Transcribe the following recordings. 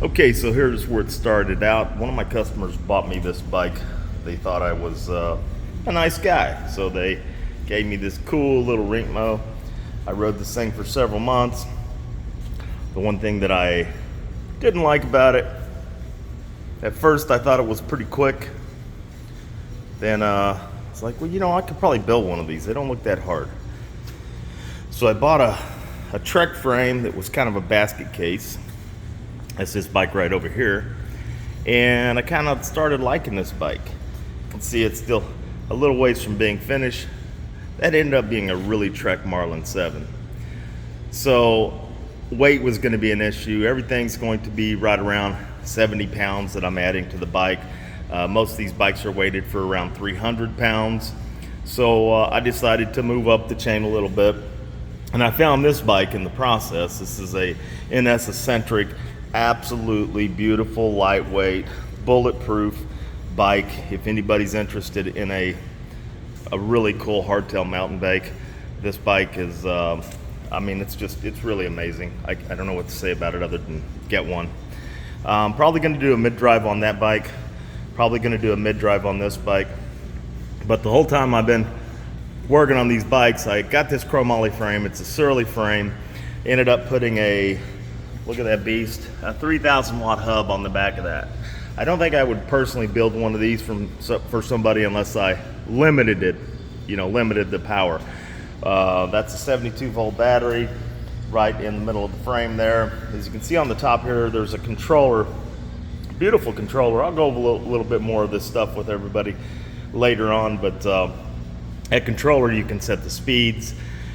Okay, so here's where it started out. One of my customers bought me this bike. They thought I was a nice guy, so they gave me this cool little Rinkmo. I rode this thing for several months. The one thing that I didn't like about it, at first I thought it was pretty quick. Then it's like, well, I could probably build one of these. They don't look that hard. So I bought a Trek frame that was kind of a basket case. That's this bike right over here. And I kind of started liking this bike. You can see it's still a little ways from being finished. That ended up being a really Trek Marlin 7. So weight was going to be an issue. Everything's going to be right around 70 pounds that I'm adding to the bike. Most of these bikes are weighted for around 300 pounds. So I decided to move up the chain a little bit. And I found this bike in the process. This is a NS Eccentric, absolutely beautiful, lightweight, bulletproof bike. If anybody's interested in a really cool hardtail mountain bike, this bike is, it's really amazing. I don't know what to say about it other than get one. Probably going to do a mid-drive on that bike. Probably going to do a mid-drive on this bike. But the whole time I've been working on these bikes, I got this chromoly frame. It's a Surly frame. Ended up putting look at that beast, a 3,000 watt hub on the back of that. I don't think I would personally build one of these for somebody unless I limited it, limited the power. That's a 72 volt battery right in the middle of the frame there. As you can see on the top here, there's a controller, beautiful controller. I'll go over a little bit more of this stuff with everybody later on, but that controller, you can set the speeds,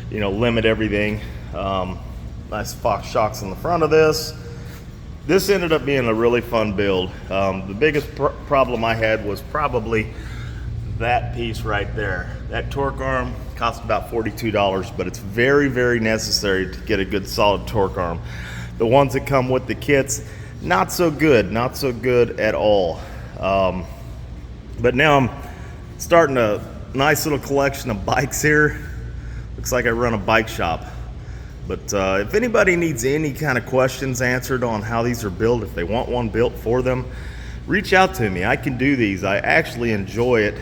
limit everything. Nice Fox shocks on the front of this. This ended up being a really fun build. The biggest problem I had was probably that piece right there. That torque arm cost about $42, but it's very, very necessary to get a good solid torque arm. The ones that come with the kits, not so good at all. But now I'm starting a nice little collection of bikes here. Looks like I run a bike shop. But if anybody needs any kind of questions answered on how these are built, if they want one built for them, reach out to me. I can do these. I actually enjoy it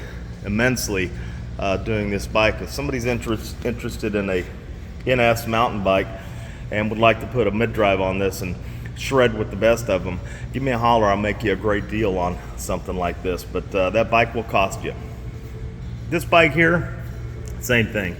immensely doing this bike. If somebody's interested in a NS mountain bike and would like to put a mid-drive on this and shred with the best of them, give me a holler. I'll make you a great deal on something like this. But that bike will cost you. This bike here, same thing.